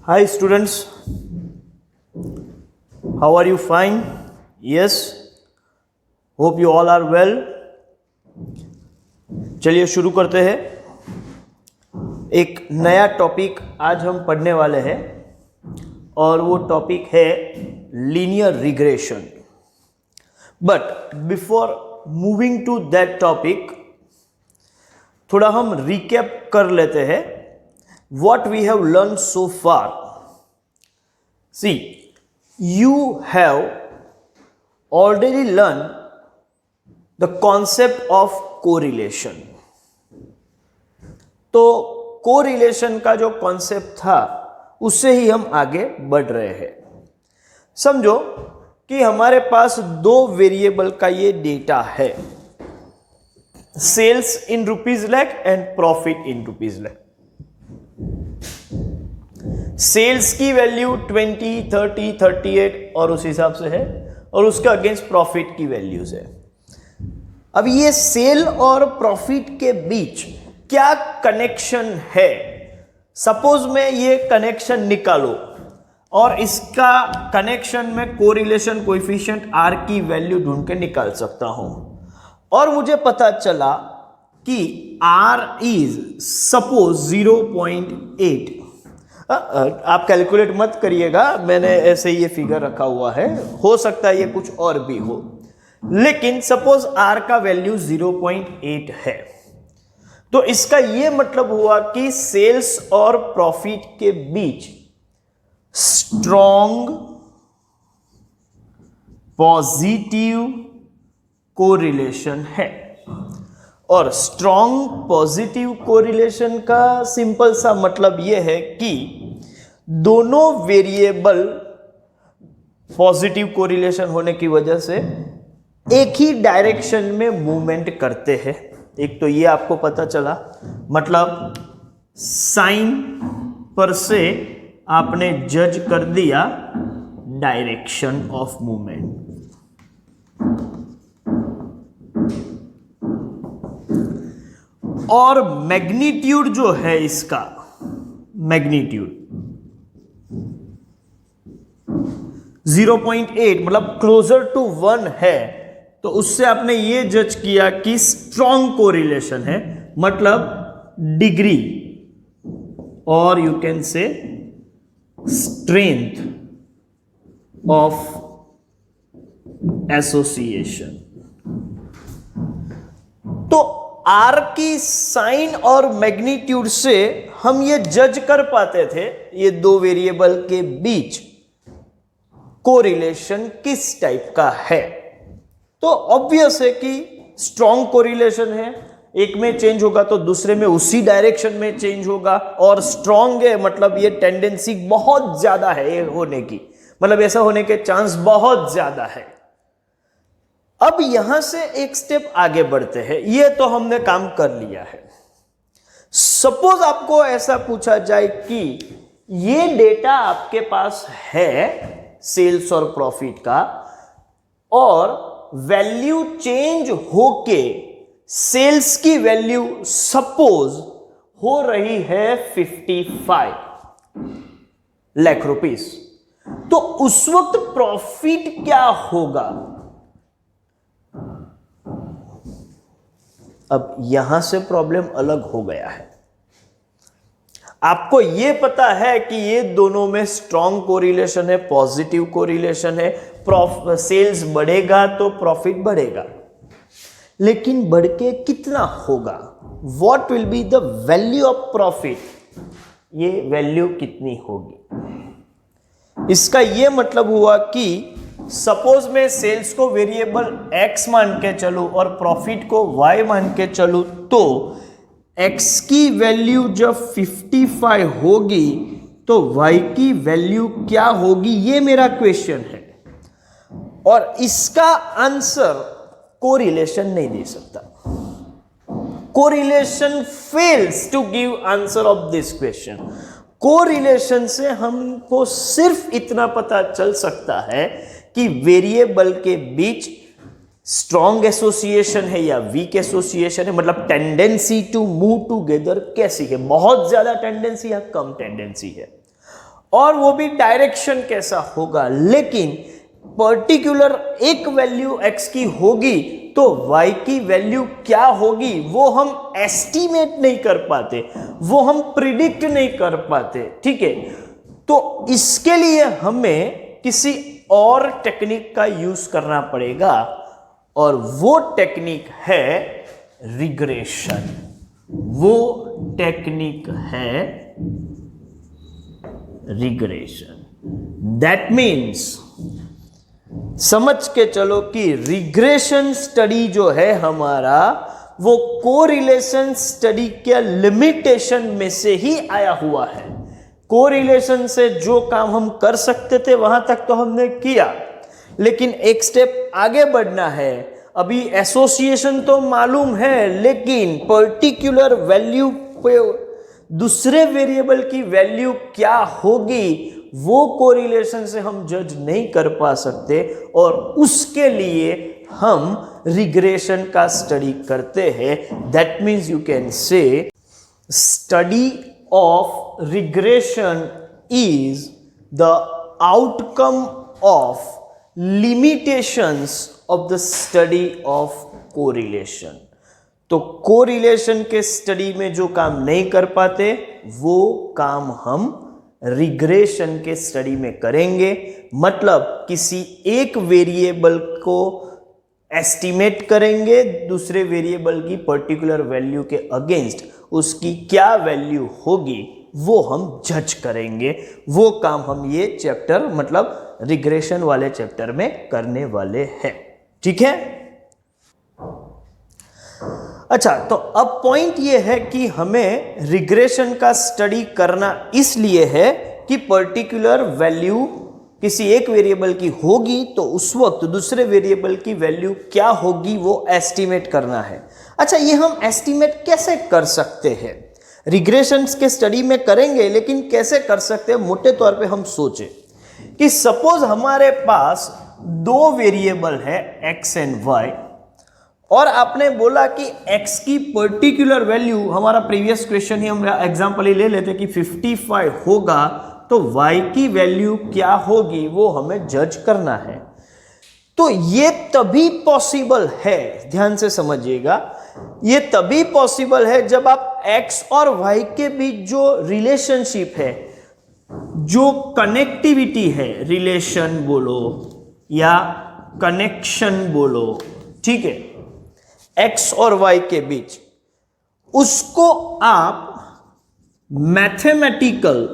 Hi students, how are you? Fine? Yes, hope you all are well. चलिए शुरू करते हैं। एक नया टॉपिक आज हम पढ़ने वाले हैं और वो टॉपिक है linear regression. But before moving to that topic थोड़ा हम रिकैप कर लेते हैं what we have learned so far. See, you have already learned the concept of correlation. तो कोरिलेशन का जो कॉन्सेप्ट था उससे ही हम आगे बढ़ रहे हैं। समझो कि हमारे पास दो वेरिएबल का ये डेटा है, sales in rupees lakh and profit in rupees lakh. Sales की वैल्यू 20, 30, 38 और उस हिसाब से है और उसके अगेंस्ट प्रॉफिट की वैल्यूज है। अब ये सेल और प्रॉफिट के बीच क्या कनेक्शन है? सपोज मैं ये कनेक्शन निकालो और इसका कनेक्शन में कोरिलेशन कोएफिशिएंट R की वैल्यू ढूंढ के निकाल सकता हूं और मुझे पता चला कि R इज सपोज 0.8। आप कैलकुलेट मत करिएगा, मैंने ऐसे ये फिगर रखा हुआ है, हो सकता है ये कुछ और भी हो, लेकिन सपोज R का वैल्यू 0.8 है तो इसका ये मतलब हुआ कि सेल्स और प्रॉफिट के बीच स्ट्रॉन्ग पॉजिटिव कोरिलेशन है। और स्ट्रॉन्ग पॉजिटिव कोरिलेशन का सिंपल सा मतलब यह है कि दोनों वेरिएबल पॉजिटिव कोरिलेशन होने की वजह से एक ही डायरेक्शन में मूवमेंट करते हैं। एक तो ये आपको पता चला, मतलब साइन पर से आपने जज कर दिया डायरेक्शन ऑफ मूवमेंट। और मैग्नीट्यूड जो है इसका, मैग्नीट्यूड 0.8 मतलब क्लोजर टू 1 है तो उससे आपने ये जज किया कि स्ट्रॉन्ग कोरिलेशन है, मतलब डिग्री और यू कैन से स्ट्रेंथ ऑफ एसोसिएशन। तो R की साइन और मैग्नीट्यूड से हम ये जज कर पाते थे ये दो वेरिएबल के बीच कोरिलेशन किस टाइप का है। तो ऑब्वियस है कि स्ट्रॉन्ग कोरिलेशन है, एक में चेंज होगा तो दूसरे में उसी डायरेक्शन में चेंज होगा, और स्ट्रॉन्ग है मतलब ये टेंडेंसी बहुत ज्यादा है ये होने की, मतलब ऐसा होने के चांस बहुत ज्यादा है। अब यहां से एक स्टेप आगे बढ़ते हैं, ये तो हमने काम कर लिया है। सपोज आपको ऐसा पूछा जाए कि ये डेटा आपके पास है सेल्स और प्रॉफिट का और वैल्यू चेंज होके सेल्स की वैल्यू सपोज हो रही है 55 लाख रुपीस, तो उस वक्त प्रॉफिट क्या होगा? अब यहां से प्रॉब्लम अलग हो गया है। आपको यह पता है कि ये दोनों में स्ट्रॉन्ग कोरिलेशन है, पॉजिटिव कोरिलेशन है, सेल्स बढ़ेगा तो प्रॉफिट बढ़ेगा, लेकिन बढ़ के कितना होगा? What will be the value of profit? ये वैल्यू कितनी होगी? इसका यह मतलब हुआ कि सपोज मैं सेल्स को वेरिएबल x मान के चलूं और प्रॉफिट को y मान के चलूं, तो x की वैल्यू जब 55 होगी तो y की वैल्यू क्या होगी, ये मेरा क्वेश्चन है। और इसका आंसर कोरिलेशन नहीं दे सकता। Correlation fails to give answer of this question. Correlation से हमको सिर्फ इतना पता चल सकता है कि वेरिएबल के बीच स्ट्रॉन्ग एसोसिएशन है या वीक एसोसिएशन है, मतलब टेंडेंसी टू मूव टुगेदर कैसी है, बहुत ज्यादा टेंडेंसी या कम टेंडेंसी है। और वो भी डायरेक्शन कैसा होगा, लेकिन पर्टिकुलर एक वैल्यू x की होगी तो y की वैल्यू क्या होगी वो हम एस्टीमेट नहीं कर पाते, वो हम प्रिडिक्ट नहीं कर पाते, ठीक है। तो इसके लिए हमें किसी और टेक्निक का यूज करना पड़ेगा और वो टेक्निक है रिग्रेशन। वो टेक्निक है रिग्रेशन। दैट मीन्स समझ के चलो कि रिग्रेशन स्टडी जो है हमारा वो कोरिलेशन स्टडी के लिमिटेशन में से ही आया हुआ है। कोरिलेशन से जो काम हम कर सकते थे वहां तक तो हमने किया, लेकिन एक स्टेप आगे बढ़ना है। अभी एसोसिएशन तो मालूम है, लेकिन पर्टिकुलर वैल्यू पे दूसरे वेरिएबल की वैल्यू क्या होगी वो कोरिलेशन से हम जज नहीं कर पा सकते, और उसके लिए हम रिग्रेशन का स्टडी करते हैं। दैट मीन्स यू कैन से study of regression is the outcome of limitations of the study of correlation। तो कोरिलेशन के स्टडी में जो काम नहीं कर पाते वो काम हम रिग्रेशन के स्टडी में करेंगे। मतलब किसी एक वेरिएबल को एस्टिमेट करेंगे, दूसरे वेरिएबल की पर्टिकुलर वैल्यू के अगेंस्ट उसकी क्या वैल्यू होगी वो हम जज करेंगे। वो काम हम ये चैप्टर मतलब रिग्रेशन वाले चैप्टर में करने वाले हैं, ठीक है। अच्छा, तो अब पॉइंट ये है कि हमें रिग्रेशन का स्टडी करना इसलिए है कि पर्टिकुलर वैल्यू किसी एक वेरिएबल की होगी तो उस वक्त दूसरे वेरिएबल की वैल्यू क्या होगी वो एस्टिमेट करना है। अच्छा, ये हम एस्टिमेट कैसे कर सकते हैं? रिग्रेशन के स्टडी में करेंगे, लेकिन कैसे कर सकते हैं? मोटे तौर पे हम सोचें कि सपोज हमारे पास दो वेरिएबल है x एंड y, और आपने बोला कि x की पर्टिकुलर वैल्यू, हमारा प्रीवियस क्वेश्चन ही हम एग्जांपल ही ले लेते कि 55 होगा, तो y की वैल्यू क्या होगी वो हमें जज करना है। तो ये तभी पॉसिबल है, ध्यान से समझिएगा, ये तभी पॉसिबल है जब आप x और y के बीच जो रिलेशनशिप है, जो कनेक्टिविटी है, रिलेशन बोलो या कनेक्शन बोलो, ठीक है, x और y के बीच, उसको आप मैथमेटिकल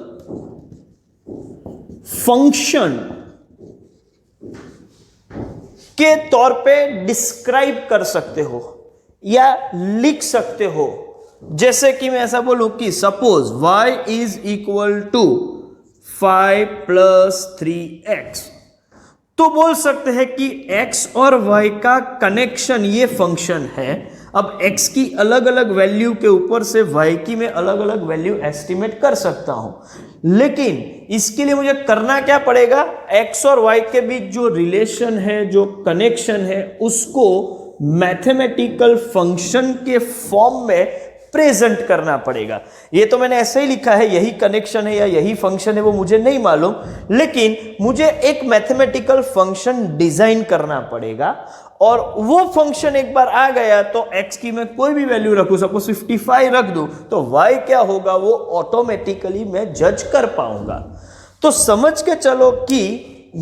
फंक्शन के तौर पे डिस्क्राइब कर सकते हो या लिख सकते हो। जैसे कि मैं ऐसा बोलूं कि suppose y is equal to 5 + 3x, तो बोल सकते हैं कि x और y का कनेक्शन ये फंक्शन है। अब x की अलग अलग वैल्यू के ऊपर से y की मैं अलग अलग वैल्यू एस्टिमेट कर सकता हूं, लेकिन इसके लिए मुझे करना क्या पड़ेगा? x और y के बीच जो रिलेशन है, जो कनेक्शन है, उसको मैथमेटिकल फंक्शन के फॉर्म में प्रेजेंट करना पड़ेगा। ये तो मैंने ऐसे ही लिखा है, यही कनेक्शन है या यही फंक्शन है वो मुझे नहीं मालूम, लेकिन मुझे एक मैथमेटिकल फंक्शन डिजाइन करना पड़ेगा। और वो फंक्शन एक बार आ गया तो x की मैं कोई भी वैल्यू रखूं, सपोज 55 रख दूं, तो y क्या होगा वो ऑटोमेटिकली मैं जज कर पाऊंगा। तो समझ के चलो कि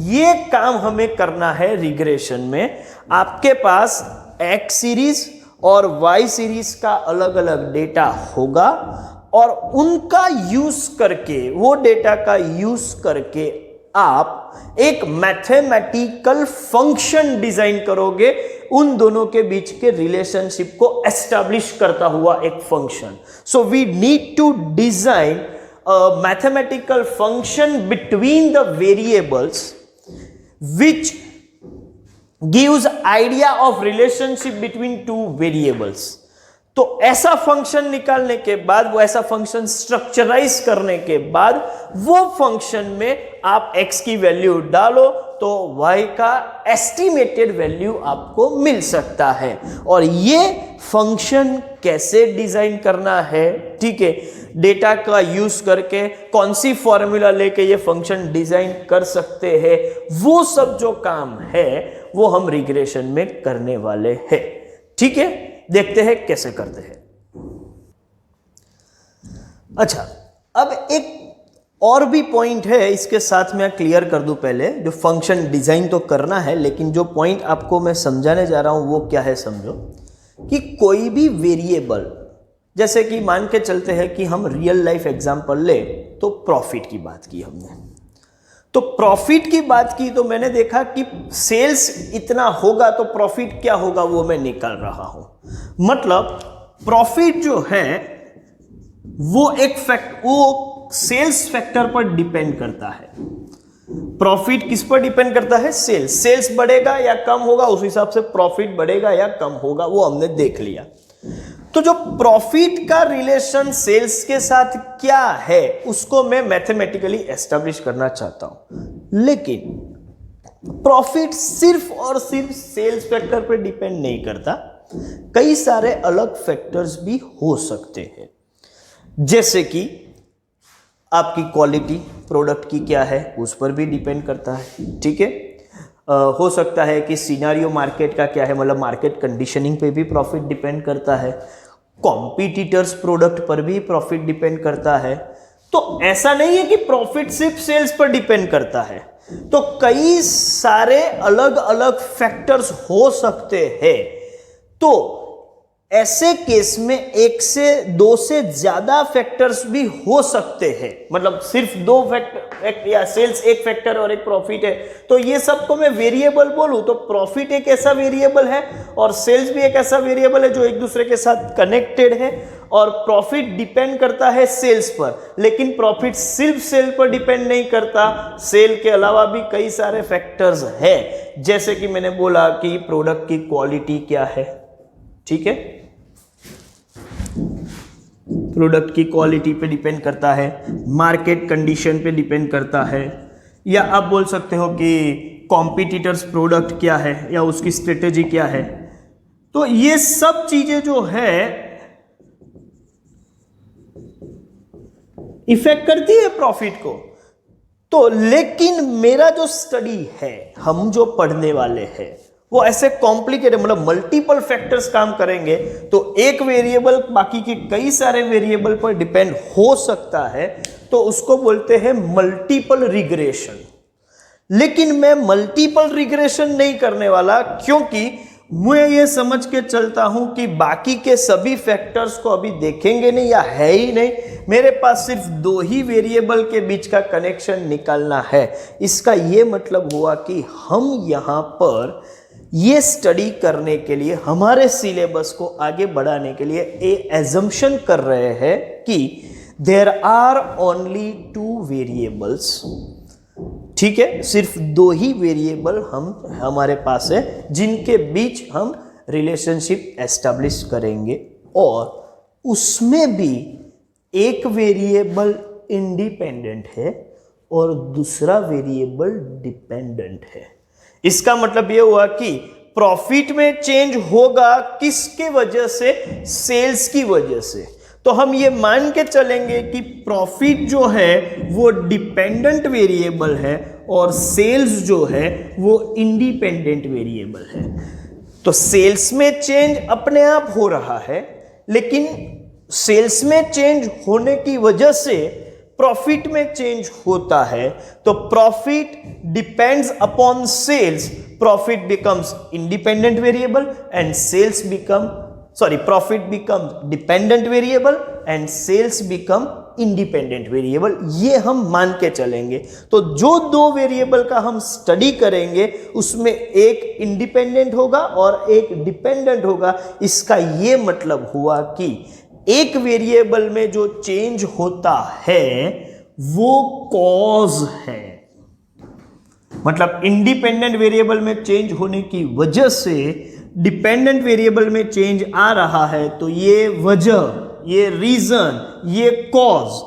ये काम हमें करना है रिग्रेशन में। आपके पास x सीरीज और y सीरीज का अलग अलग डेटा होगा, और उनका यूज करके, वो डेटा का यूज करके आप एक मैथमेटिकल फंक्शन डिजाइन करोगे, उन दोनों के बीच के रिलेशनशिप को एस्टैब्लिश करता हुआ एक function. So we need to design a mathematical function between the variables which gives idea of relationship between two variables। तो ऐसा फंक्शन निकालने के बाद, वो ऐसा फंक्शन स्ट्रक्चराइज करने के बाद, वो फंक्शन में आप x की वैल्यू डालो तो y का एस्टिमेटेड वैल्यू आपको मिल सकता है। और ये फंक्शन कैसे डिजाइन करना है, ठीक है, डेटा का यूज करके कौन सी फॉर्मूला लेके ये फंक्शन डिजाइन कर सकते हैं, वो सब जो काम है वो हम रिग्रेशन में करने वाले हैं। ठीक है, देखते हैं कैसे करते हैं। अच्छा, अब एक और भी पॉइंट है, इसके साथ मैं क्लियर कर दूं पहले। जो फंक्शन डिजाइन तो करना है, लेकिन जो पॉइंट आपको मैं समझाने जा रहा हूं वो क्या है, समझो कि कोई भी वेरिएबल, जैसे कि मान के चलते हैं कि हम रियल लाइफ एग्जांपल ले, तो प्रॉफिट की बात की हमने, तो प्रॉफिट की बात की तो मैंने देखा कि सेल्स इतना होगा तो प्रॉफिट क्या होगा वो मैं निकाल रहा हूं। मतलब प्रॉफिट जो है वो वो सेल्स फैक्टर पर डिपेंड करता है। प्रॉफिट किस पर डिपेंड करता है? सेल्स बढ़ेगा या कम होगा, उस हिसाब से प्रॉफिट बढ़ेगा या कम होगा, वो हमने देख लिया। तो जो प्रॉफिट का रिलेशन सेल्स के साथ क्या है उसको मैं मैथमेटिकली एस्टैब्लिश करना चाहता हूं। लेकिन प्रॉफिट सिर्फ और सिर्फ सेल्स फैक्टर पर डिपेंड नहीं करता, कई सारे अलग फैक्टर्स भी हो सकते हैं। जैसे कि आपकी क्वालिटी प्रोडक्ट की क्या है उस पर भी डिपेंड करता है। ठीक है, हो सकता है कि सिनेरियो मार्केट का क्या है, मतलब मार्केट कंडीशनिंग पे भी प्रॉफिट डिपेंड करता है। कॉम्पिटिटर्स प्रोडक्ट पर भी प्रॉफिट डिपेंड करता है। तो ऐसा नहीं है कि प्रॉफिट सिर्फ सेल्स पर डिपेंड करता है, तो कई सारे अलग अलग फैक्टर्स हो सकते हैं। तो ऐसे केस में एक से दो से ज्यादा फैक्टर्स भी हो सकते हैं, मतलब सिर्फ दो फैक्टर या सेल्स एक फैक्टर और एक प्रॉफिट है, तो ये सबको मैं वेरिएबल बोलूं तो प्रॉफिट एक ऐसा वेरिएबल है और सेल्स भी एक ऐसा वेरिएबल है जो एक दूसरे के साथ कनेक्टेड है। और प्रॉफिट डिपेंड करता है सेल्स पर, लेकिन प्रॉफिट सिर्फ सेल पर डिपेंड नहीं करता, सेल के अलावा भी कई सारे फैक्टर्स है। जैसे कि मैंने बोला कि प्रोडक्ट की क्वालिटी क्या है, ठीक है, प्रोडक्ट की क्वालिटी पे डिपेंड करता है, मार्केट कंडीशन पे डिपेंड करता है, या आप बोल सकते हो कि कॉम्पिटिटर्स प्रोडक्ट क्या है या उसकी स्ट्रेटेजी क्या है। तो ये सब चीजें जो है इफेक्ट करती है प्रॉफिट को। तो लेकिन मेरा जो स्टडी है, हम जो पढ़ने वाले हैं, वो ऐसे कॉम्प्लिकेटेड, मतलब मल्टीपल फैक्टर्स काम करेंगे, तो एक वेरिएबल बाकी के कई सारे वेरिएबल पर डिपेंड हो सकता है, तो उसको बोलते हैं मल्टीपल रिग्रेशन। लेकिन मैं मल्टीपल रिग्रेशन नहीं करने वाला, क्योंकि मैं ये समझ के चलता हूं कि बाकी के सभी फैक्टर्स को अभी देखेंगे नहीं या है ही नहीं, मेरे पास सिर्फ दो ही वेरिएबल के बीच का कनेक्शन निकालना है। इसका ये मतलब हुआ कि हम यहां पर ये स्टडी करने के लिए, हमारे सिलेबस को आगे बढ़ाने के लिए एजम्पशन कर रहे हैं कि there are only two variables. ठीक है, सिर्फ दो ही वेरिएबल हमारे पास है जिनके बीच हम रिलेशनशिप एस्टैब्लिश करेंगे, और उसमें भी एक वेरिएबल इंडिपेंडेंट है और दूसरा वेरिएबल डिपेंडेंट है। इसका मतलब यह हुआ कि प्रॉफिट में चेंज होगा किसके वजह से? सेल्स की वजह से। तो हम ये मान के चलेंगे कि प्रॉफिट जो है वो डिपेंडेंट वेरिएबल है और सेल्स जो है वो इंडिपेंडेंट वेरिएबल है। तो सेल्स में चेंज अपने आप हो रहा है, लेकिन सेल्स में चेंज होने की वजह से प्रॉफिट में चेंज होता है। तो profit depends upon sales, profit becomes independent variable and sales become profit become dependent variable and sales become independent variable. ये हम मान के चलेंगे। तो जो दो वेरिएबल का हम स्टडी करेंगे उसमें एक इंडिपेंडेंट होगा और एक डिपेंडेंट होगा। इसका ये मतलब हुआ कि एक वेरिएबल में जो चेंज होता है वो कॉज है, मतलब इंडिपेंडेंट वेरिएबल में चेंज होने की वजह से डिपेंडेंट वेरिएबल में चेंज आ रहा है, तो ये वजह, ये रीजन, ये कॉज।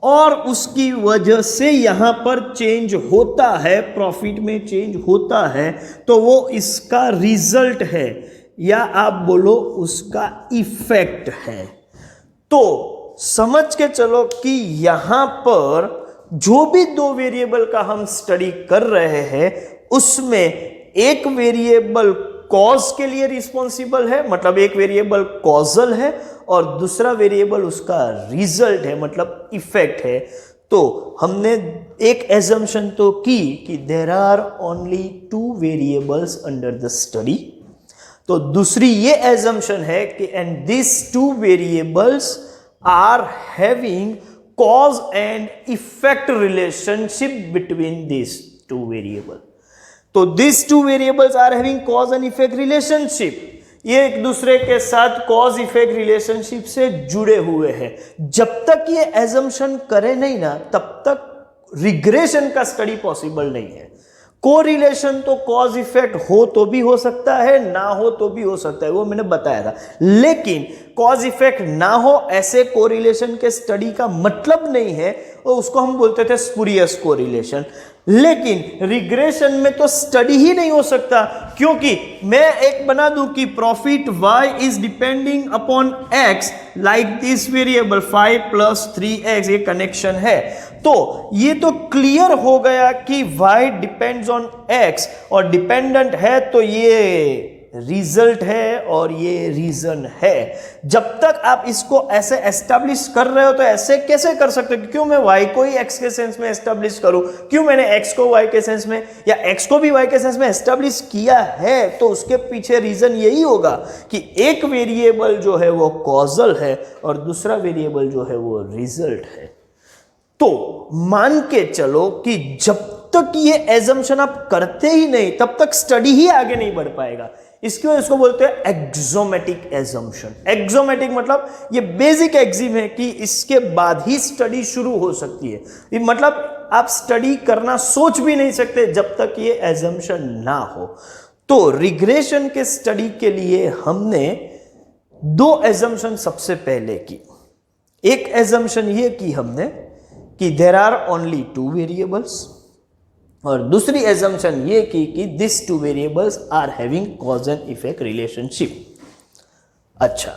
और उसकी वजह से यहां पर चेंज होता है, प्रॉफिट में चेंज होता है, तो वो इसका रिजल्ट है या आप बोलो उसका इफेक्ट है। तो समझ के चलो कि यहां पर जो भी दो वेरिएबल का हम स्टडी कर रहे हैं उसमें एक वेरिएबल कॉज के लिए रिस्पॉन्सिबल है, मतलब एक वेरिएबल कॉजल है, और दूसरा वेरिएबल उसका रिजल्ट है, मतलब इफेक्ट है। तो हमने एक एजम्पशन तो की कि there are only two variables under the study. तो दूसरी ये एजम्पशन है कि and this two variables are having cause and effect relationship between these two variables। तो these two variables are having cause and effect relationship, ये एक दूसरे के साथ cause effect relationship से जुड़े हुए हैं। जब तक ये assumption करे नहीं ना तब तक regression का स्टडी पॉसिबल नहीं है। कोरिलेशन तो कॉज इफेक्ट हो तो भी हो सकता है, ना हो तो भी हो सकता है, वो मैंने बताया था। लेकिन कॉज इफेक्ट ना हो ऐसे कोरिलेशन के स्टडी का मतलब नहीं है, और उसको हम बोलते थे स्पूरियस कोरिलेशन। लेकिन रिग्रेशन में तो स्टडी ही नहीं हो सकता, क्योंकि मैं एक बना दूं कि profit y is depending upon x like this variable 5 + 3x, ये कनेक्शन है। तो ये तो क्लियर हो गया कि y डिपेंड्स ऑन x और डिपेंडेंट है, तो ये रिजल्ट है और ये रीजन है। जब तक आप इसको ऐसे एस्टैब्लिश कर रहे हो तो ऐसे कैसे कर सकते हो? क्यों मैं y को ही x के सेंस में एस्टैब्लिश करूं? क्यों मैंने x को y के सेंस में या x को भी y के सेंस में एस्टैब्लिश किया है? तो उसके पीछे रीजन यही होगा कि एक वेरिएबल जो है वो कॉजल है और दूसरा वेरिएबल जो है वो रिजल्ट है। तो मान के चलो कि जब तक ये एजम्पशन आप करते ही नहीं तब तक स्टडी ही आगे नहीं बढ़ पाएगा। इसकी वजह इसको बोलते हैं एक्सोमेटिक एजम्पशन। एक्सोमेटिक मतलब ये बेसिक एक्सिम है कि इसके बाद ही स्टडी शुरू हो सकती है, ये मतलब आप स्टडी करना सोच भी नहीं सकते जब तक ये एजम्पशन ना हो। तो रिग्रेशन के स्टडी के लिए हमने दो एजम्पशन सबसे पहले की। एक एजम्पशन ये की हमने कि there are only two variables, और दूसरी एजम्पशन ये की कि this two variables are having cause and effect relationship. अच्छा,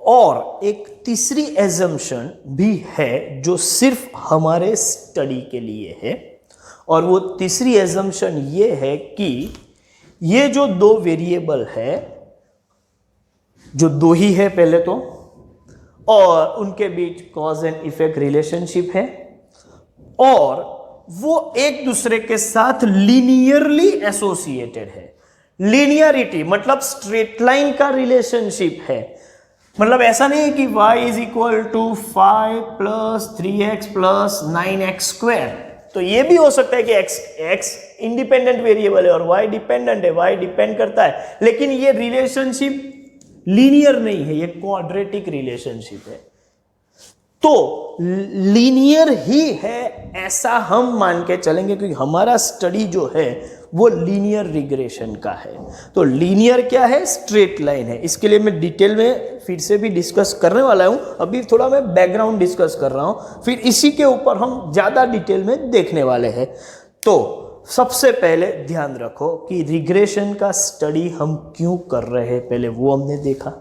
और एक तीसरी एजम्पशन भी है जो सिर्फ हमारे स्टडी के लिए है, और वो तीसरी एजम्पशन ये है कि ये जो दो वेरिएबल है, जो दो ही है पहले तो, और उनके बीच कॉज एंड इफेक्ट रिलेशनशिप है, और वो एक दूसरे के साथ लीनियरली एसोसिएटेड है। लीनियरिटी मतलब स्ट्रेट लाइन का रिलेशनशिप है। मतलब ऐसा नहीं है कि y is equal to 5 + 3x + 9x²। तो ये भी हो सकता है कि x इंडिपेंडेंट वेरिएबल है और y डिपेंडेंट है, y डिपेंड करता है, लेकिन ये रिलेशनशिप लीनियर नहीं है, ये क्वाड्रेटिक रिलेशनशिप है। तो लीनियर ही है ऐसा हम मान के चलेंगे, क्योंकि हमारा स्टडी जो है वो लीनियर रिग्रेशन का है। तो लीनियर क्या है? स्ट्रेट लाइन है। इसके लिए मैं डिटेल में फिर से भी डिस्कस करने वाला हूं, अभी थोड़ा मैं बैकग्राउंड डिस्कस कर रहा हूं, फिर इसी के ऊपर हम ज़्यादा डिटेल में देखने वाले हैं। तो सबसे पहले ध्यान रखो कि रिग्रेशन का स्टडी हम क्यों कर रहे हैं, पहले वो हमने देखा,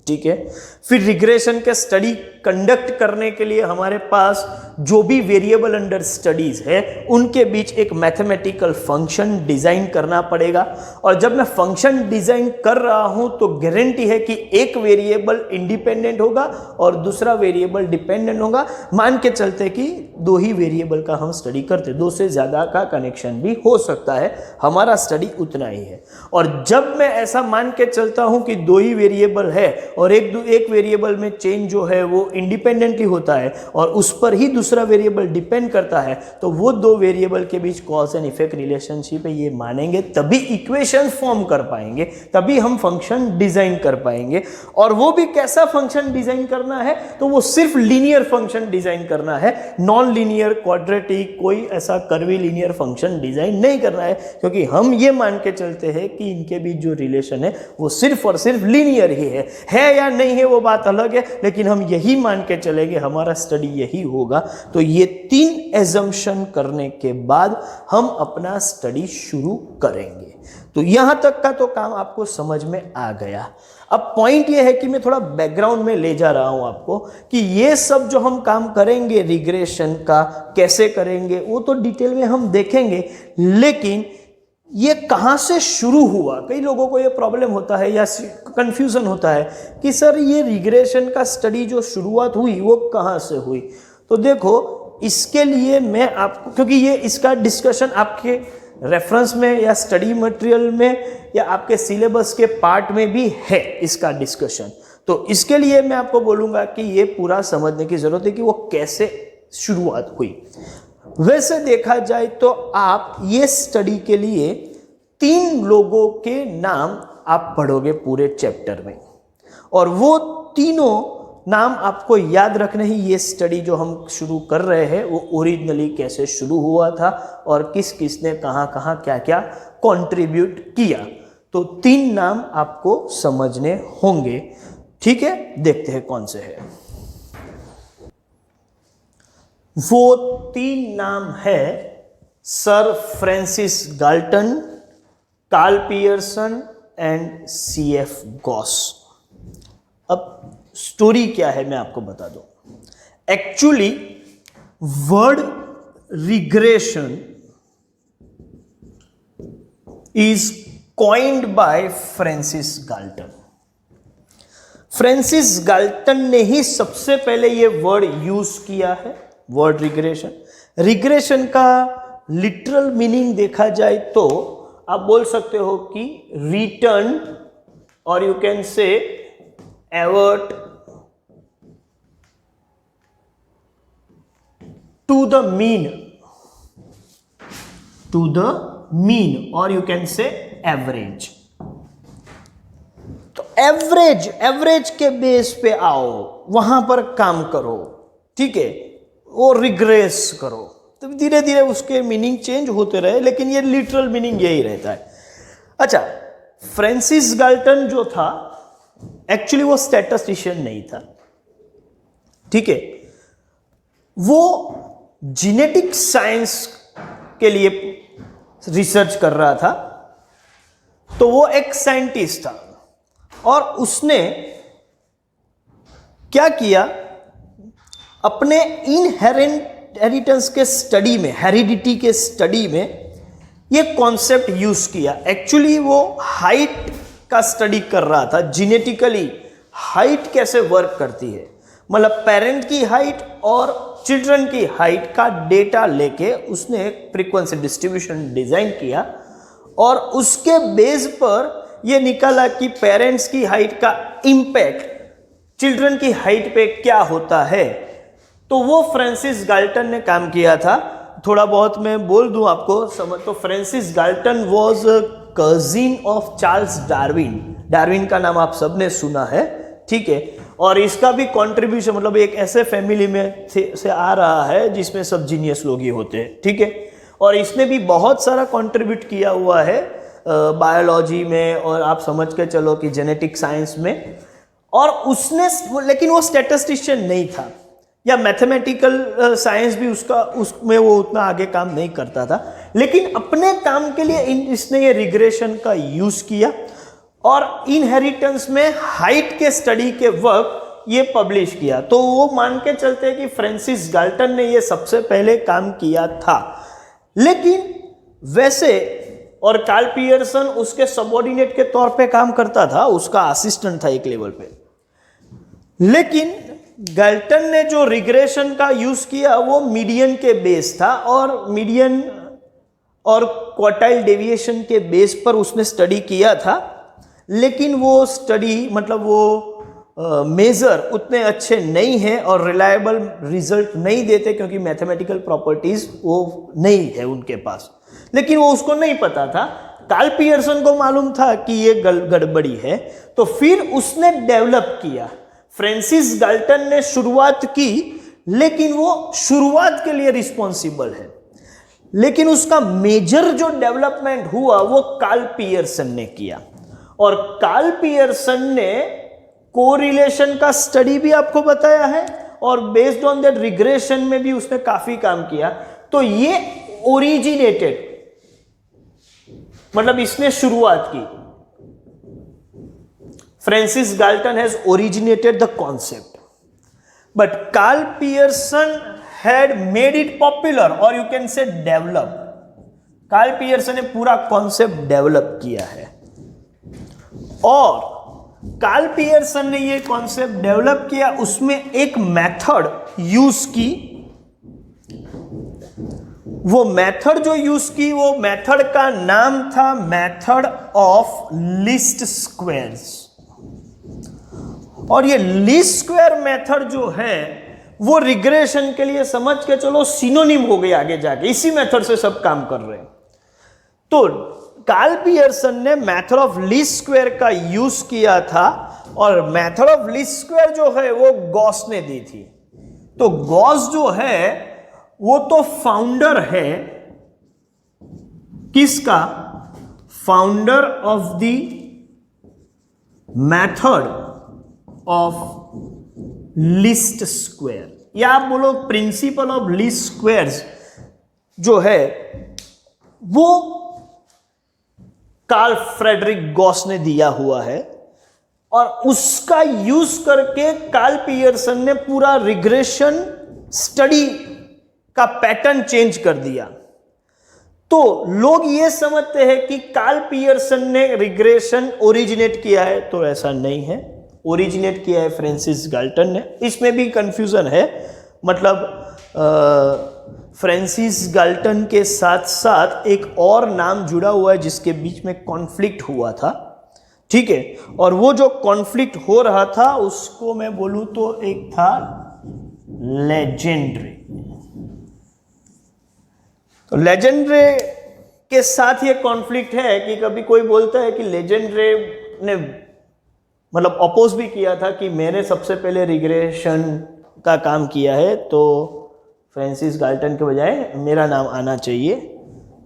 ठीक है। फिर रिग्रेशन के स्टडी कंडक्ट करने के लिए हमारे पास जो भी वेरिएबल अंडर स्टडीज है उनके बीच एक मैथमेटिकल फंक्शन डिजाइन करना पड़ेगा, और जब मैं फंक्शन डिजाइन कर रहा हूं तो गारंटी है कि एक वेरिएबल इंडिपेंडेंट होगा और दूसरा वेरिएबल डिपेंडेंट होगा। मान के चलते कि दो ही वेरिएबल का हम स्टडी करते, दो से ज्यादा का कनेक्शन भी हो सकता है, हमारा स्टडी उतना ही है। और जब मैं ऐसा मान के चलता हूं कि दो ही वेरिएबल है और एक वेरिएबल में चेंज जो है वो इंडिपेंडेंटली होता है और उस पर ही दूसरा वेरिएबल डिपेंड करता है, तो वो दो वेरिएबल के बीच कॉज एंड इफेक्ट रिलेशनशिप है, ये मानेंगे तभी इक्वेशन फॉर्म कर पाएंगे, तभी हम फंक्शन डिजाइन कर पाएंगे। और वो भी कैसा फंक्शन डिजाइन करना है? तो वो सिर्फ लीनियर फंक्शन डिजाइन करना है, नॉन लीनियर, क्वाड्रेटिक, कोई ऐसा कर्वी लीनियर फंक्शन डिजाइन नहीं करना है, क्योंकि हम ये मान के चलते हैं कि इनके बीच जो रिलेशन है वो सिर्फ और सिर्फ लीनियर ही है या नहीं है वो बात अलग है, लेकिन हम यही मान के चलेंगे हमारा स्टडी यही होगा, तो ये 3 एजम्पशन करने के बाद हम अपना स्टडी शुरू करेंगे। तो यहां तक का तो काम आपको समझ में आ गया। अब पॉइंट ये है कि मैं थोड़ा बैकग्राउंड में ले जा रहा हूं आपको कि ये सब जो हम काम करेंगे रिग्रेशन का कैसे करेंगे वो तो डिटेल में हम देखेंगे, लेकिन ये कहां से शुरू हुआ, कई लोगों को ये प्रॉब्लम होता है या कंफ्यूजन होता है कि सर ये रिग्रेशन का स्टडी जो शुरुआत हुई वो कहां से हुई। तो देखो इसके लिए मैं आपको, क्योंकि ये इसका डिस्कशन आपके रेफरेंस में या स्टडी मटेरियल में या आपके सिलेबस के पार्ट में भी है इसका डिस्कशन, तो इसके लिए मैं आपको बोलूंगा कि ये पूरा समझने की जरूरत है कि वो कैसे शुरुआत हुई। वैसे देखा जाए तो आप ये स्टडी के लिए 3 लोगों के नाम आप पढ़ोगे पूरे चैप्टर में, और वो तीनों नाम आपको याद रखने ही ये स्टडी जो हम शुरू कर रहे हैं वो ओरिजिनली कैसे शुरू हुआ था और किस किस ने कहाँ कहाँ क्या क्या कंट्रीब्यूट किया। तो 3 नाम आपको समझने होंगे, ठीक है। देखते हैं कौन से है। वो 3 नाम है sir Francis Galton, Karl Pearson and CF Gauss. अब स्टोरी क्या है मैं आपको बता दूं। Actually word regression is coined by Francis Galton. Francis Galton ने ही सबसे पहले ये वर्ड यूज किया है, वर्ड रिग्रेशन। रिग्रेशन का लिटरल मीनिंग देखा जाए तो आप बोल सकते हो कि रिटर्न, और you can say revert to the mean, और यू कैन से एवरेज। तो एवरेज के बेस पे आओ, वहां पर काम करो, ठीक है, वो रिग्रेस करो। तो धीरे धीरे उसके मीनिंग चेंज होते रहे, लेकिन ये लिटरल मीनिंग यही रहता है। अच्छा, फ्रांसिस गाल्टन जो था एक्चुअली वो स्टैटिस्टिशियन नहीं था, ठीक है, वो जेनेटिक साइंस के लिए रिसर्च कर रहा था। तो वो एक साइंटिस्ट था और उसने क्या किया, अपने इनहेरिटेंस के स्टडी में, हेरिडिटी के स्टडी में ये कॉन्सेप्ट यूज किया। एक्चुअली वो हाइट का स्टडी कर रहा था, जेनेटिकली हाइट कैसे वर्क करती है, मतलब पेरेंट की हाइट और चिल्ड्रन की हाइट का डेटा लेके उसने एक फ्रीक्वेंसी डिस्ट्रीब्यूशन डिजाइन किया, और उसके बेस पर यह निकाला कि पेरेंट्स की हाइट का इंपैक्ट चिल्ड्रन की हाइट पे क्या होता है। तो वो फ्रांसिस गाल्टन ने काम किया था। थोड़ा बहुत मैं बोल दूं आपको समझ। तो Francis Galton was cousin of Charles Darwin. Darwin का नाम आप सबने सुना है, ठीक है, और इसका भी कंट्रीब्यूशन, मतलब एक ऐसे फैमिली में से आ रहा है जिसमें सब जीनियस लोग ही होते हैं, ठीक है, और इसने भी बहुत सारा कंट्रीब्यूट किया हुआ है बायोलॉजी में, और आप समझ के चलो कि जेनेटिक साइंस में। और उसने, लेकिन वो स्टैटिस्टिशियन नहीं था या मैथमेटिकल साइंस भी उसमें वो उतना आगे काम नहीं करता था, लेकिन अपने काम के लिए इसने ये रिग्रेशन का यूज किया और इनहेरिटेंस में हाइट के स्टडी के वर्क ये पब्लिश किया। तो वो मान के चलते हैं कि फ्रांसिस गाल्टन ने ये सबसे पहले काम किया था। लेकिन वैसे, और कार्ल पियर्सन उसके सबऑर्डिनेट के तौर पे काम करता था, उसका असिस्टेंट था एक लेवल पे। लेकिन गाल्टन ने जो रिग्रेशन का यूज किया वो मीडियन के बेस था, और मीडियन और क्वार्टाइल डेविएशन के बेस पर उसने स्टडी किया था। लेकिन वो स्टडी, मतलब वो मेजर उतने अच्छे नहीं हैं और रिलायबल रिजल्ट नहीं देते, क्योंकि मैथमेटिकल प्रॉपर्टीज वो नहीं है उनके पास। लेकिन वो उसको नहीं पता था, कार्ल पियर्सन को मालूम था कि ये गड़बड़ी है। तो फिर उसने डेवलप किया। फ्रांसिस गाल्टन ने शुरुआत की, लेकिन वो शुरुआत के लिए रिस्पॉन्सिबल है, लेकिन उसका मेजर जो डेवलपमेंट हुआ वो कार्ल पियर्सन ने किया। और कार्ल पियर्सन ने कोरिलेशन का स्टडी भी आपको बताया है और बेस्ड ऑन दैट रिग्रेशन में भी उसने काफी काम किया। तो ये ओरिजिनेटेड, मतलब इसने शुरुआत की। Francis Galton has originated the concept, but Karl Pearson had made it popular और you can say develop. Karl Pearson ने पूरा कॉन्सेप्ट डेवलप किया है और कार्ल पियर्सन ने ये कॉन्सेप्ट डेवलप किया, उसमें एक मेथड यूज की। वो मेथड जो यूज की, वो मेथड का नाम था मेथड ऑफ लीस्ट स्क्वायर्स। और ये लीस्ट स्क्वायर मेथड जो है वो रिग्रेशन के लिए समझ के चलो सिनोनिम हो गई आगे जाके, इसी मेथड से सब काम कर रहे हैं। तो कार्ल पियर्सन ने मेथड ऑफ लीस्ट स्क्वायर का यूज किया था और मेथड ऑफ लीस्ट स्क्वायर जो है वो गॉस ने दी थी। तो गॉस जो है वो तो फाउंडर है किसका? Founder of the method of least square, या आप बोलो प्रिंसिपल ऑफ लीस्ट स्क्वायर्स जो है वो कार्ल फ्रेडरिक गॉस ने दिया हुआ है और उसका यूज करके कार्ल पियर्सन ने पूरा रिग्रेशन स्टडी का पैटर्न चेंज कर दिया। तो लोग ये समझते हैं कि कार्ल पियर्सन ने रिग्रेशन ओरिजिनेट किया है, तो ऐसा नहीं है। ओरिजिनेट किया है फ्रांसिस गाल्टन ने। इसमें भी कंफ्यूजन है, मतलब फ्रांसिस गाल्टन के साथ साथ एक और नाम जुड़ा हुआ है जिसके बीच में कॉन्फ्लिक्ट हुआ था, ठीक है। और वो जो कॉन्फ्लिक्ट हो रहा था उसको मैं बोलूं तो एक था लेजेंड्रे। तो लेजेंड्रे के साथ ये कॉन्फ्लिक्ट है कि कभी कोई बोलता है कि लेजेंड्रे ने मतलब अपोज भी किया था कि मैंने सबसे पहले रिग्रेशन का काम किया है, तो फ्रांसिस गाल्टन के बजाय मेरा नाम आना चाहिए।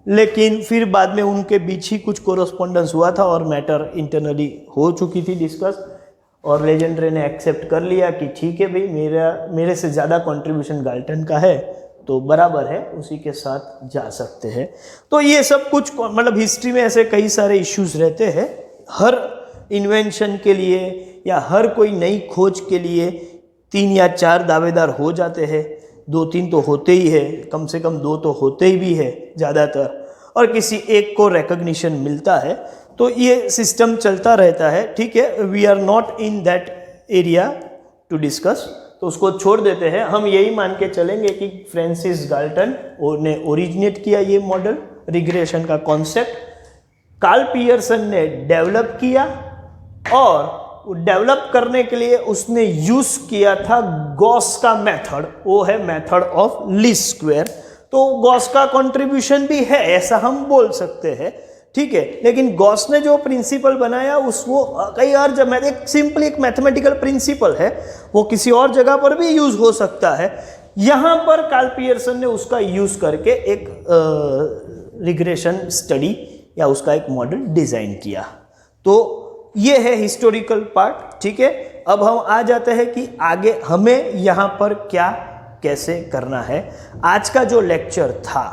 लेकिन फिर बाद में उनके बीच ही कुछ कोरस्पॉन्डेंस हुआ था और मैटर इंटरनली हो चुकी थी डिस्कस, और लेजेंड्रे ने एक्सेप्ट कर लिया कि ठीक है भाई, मेरे से ज़्यादा कंट्रीब्यूशन गाल्टन का है तो बराबर है, उसी के साथ जा सकते हैं। तो ये सब कुछ मतलब हिस्ट्री में ऐसे कई सारे इश्यूज रहते हैं। हर इन्वेंशन के लिए या हर कोई नई खोज के लिए 3 या 4 दावेदार हो जाते हैं, 2-3 तो होते ही है, कम से कम 2 तो होते ही भी है ज़्यादातर, और किसी एक को रिकॉग्निशन मिलता है। तो ये सिस्टम चलता रहता है, ठीक है। We are not in that area to discuss, तो उसको छोड़ देते हैं। हम यही मान के चलेंगे कि फ्रांसिस गाल्टन ने ओरिजिनेट किया ये मॉडल रिग्रेशन का कॉन्सेप्ट, कार्ल पियर्सन ने डेवलप किया और डेवलप करने के लिए उसने यूज किया था गॉस का मेथड, वो है मेथड ऑफ लीस्ट स्क्वायर। तो गॉस का कंट्रीब्यूशन भी है ऐसा हम बोल सकते हैं, ठीक है। लेकिन गॉस ने जो प्रिंसिपल बनाया वो कई और जगह एक सिंपल एक मैथमेटिकल प्रिंसिपल है, वो किसी और जगह पर भी यूज हो सकता है। यहां पर कार्ल पियर्सन ने उसका यूज करके एक रिग्रेशन स्टडी या उसका एक मॉडल डिजाइन किया। तो ये है हिस्टोरिकल पार्ट, ठीक है। अब हम आ जाते हैं कि आगे हमें यहाँ पर क्या कैसे करना है। आज का जो लेक्चर था,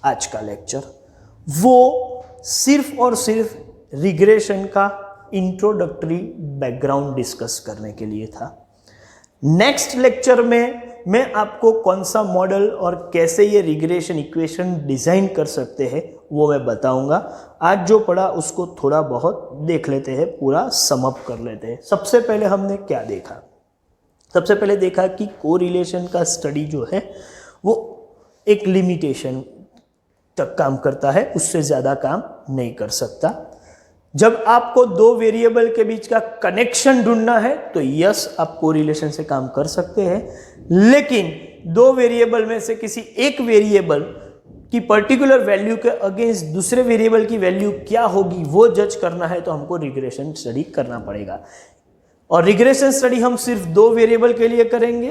आज का लेक्चर वो सिर्फ और सिर्फ रिग्रेशन का इंट्रोडक्टरी बैकग्राउंड डिस्कस करने के लिए था। नेक्स्ट लेक्चर में मैं आपको कौन सा मॉडल और कैसे ये रिग्रेशन इक्वेशन डिज़ाइन कर सकते हैं वो मैं बताऊंगा। आज जो पढ़ा उसको थोड़ा बहुत देख लेते हैं, पूरा समअप कर लेते हैं। सबसे पहले हमने क्या देखा? सबसे पहले देखा कि कोरिलेशन का स्टडी जो है वो एक लिमिटेशन तक काम करता है, उससे ज़्यादा काम नहीं कर सकता। जब आपको 2 वेरिएबल के बीच का कनेक्शन ढूंढना है तो यस, आप कोरिलेशन से काम कर सकते हैं, लेकिन 2 वेरिएबल में से किसी एक वेरिएबल की पर्टिकुलर वैल्यू के अगेंस्ट दूसरे वेरिएबल की वैल्यू क्या होगी वो जज करना है तो हमको रिग्रेशन स्टडी करना पड़ेगा। और रिग्रेशन स्टडी हम सिर्फ 2 वेरिएबल के लिए करेंगे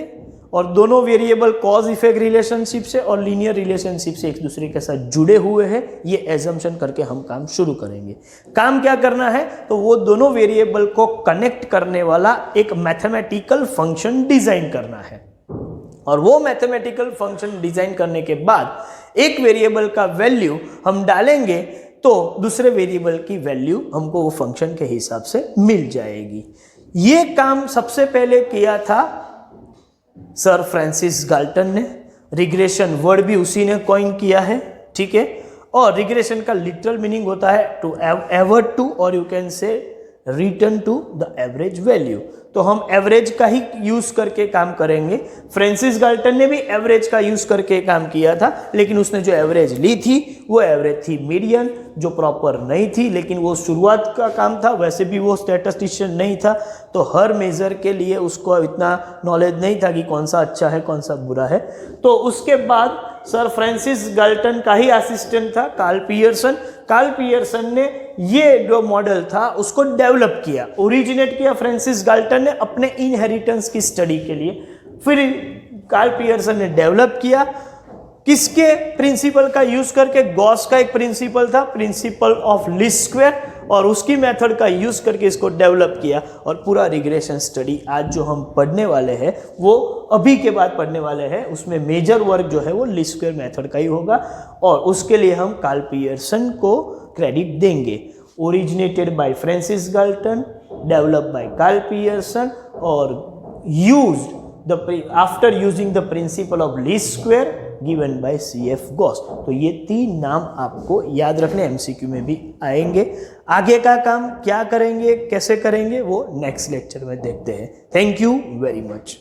और दोनों वेरिएबल कॉज इफेक्ट रिलेशनशिप से और लीनियर रिलेशनशिप से एक दूसरे के साथ जुड़े हुए हैं, ये एजम्पशन करके हम काम शुरू करेंगे। काम क्या करना है, तो वो दोनों वेरिएबल को कनेक्ट करने वाला एक मैथमेटिकल फंक्शन डिजाइन करना है, और वो मैथमेटिकल फंक्शन डिजाइन करने के बाद एक वेरिएबल का वैल्यू हम डालेंगे तो दूसरे वेरिएबल की वैल्यू हमको वो फंक्शन के हिसाब से मिल जाएगी। ये काम सबसे पहले किया था सर फ्रांसिस गाल्टन ने। रिग्रेशन वर्ड भी उसी ने कॉइन किया है, ठीक है। और रिग्रेशन का लिटरल मीनिंग होता है टू एवर्ट टू, और you can say return to the average value. तो हम एवरेज का ही यूज करके काम करेंगे। फ्रांसिस गाल्टन ने भी एवरेज का यूज करके काम किया था, लेकिन उसने जो एवरेज ली थी वो एवरेज थी मीडियन, जो प्रॉपर नहीं थी, लेकिन वो शुरुआत का काम था, वैसे भी वो स्टैटिस्टिशियन नहीं था, तो हर मेजर के लिए उसको इतना नॉलेज नहीं था कि कौन सा अच्छा है कौन सा बुरा है। तो उसके बाद सर फ्रांसिस गाल्टन का ही असिस्टेंट था कार्ल पियर्सन। कार्ल पियर्सन ने ये जो मॉडल था उसको डेवलप किया, ओरिजिनेट किया फ्रांसिस गाल्टन ने अपने इनहेरिटेंस की स्टडी के लिए। फिर कार्ल पियर्सन ने डेवलप किया किसके प्रिंसिपल का यूज करके, गॉस का एक प्रिंसिपल था, प्रिंसिपल ऑफ लीस्ट स्क्वायर, और उसकी मेथड का यूज करके इसको डेवलप किया। और पूरा रिग्रेशन स्टडी आज जो हम पढ़ने वाले हैं वो अभी के बाद पढ़ने वाले हैं, उसमें मेजर वर्क जो है वो लीस्ट स्क्वायर मेथड का ही होगा, और उसके लिए हम कार्ल पियर्सन को क्रेडिट देंगे। Originated by Francis Galton, developed by Karl Pearson, और used after using the principle of least square given by CF Gauss. तो ये 3 नाम आपको याद रखने, MCQ में भी आएंगे। आगे का काम क्या करेंगे, कैसे करेंगे, वो नेक्स्ट लेक्चर में देखते हैं। Thank you very much.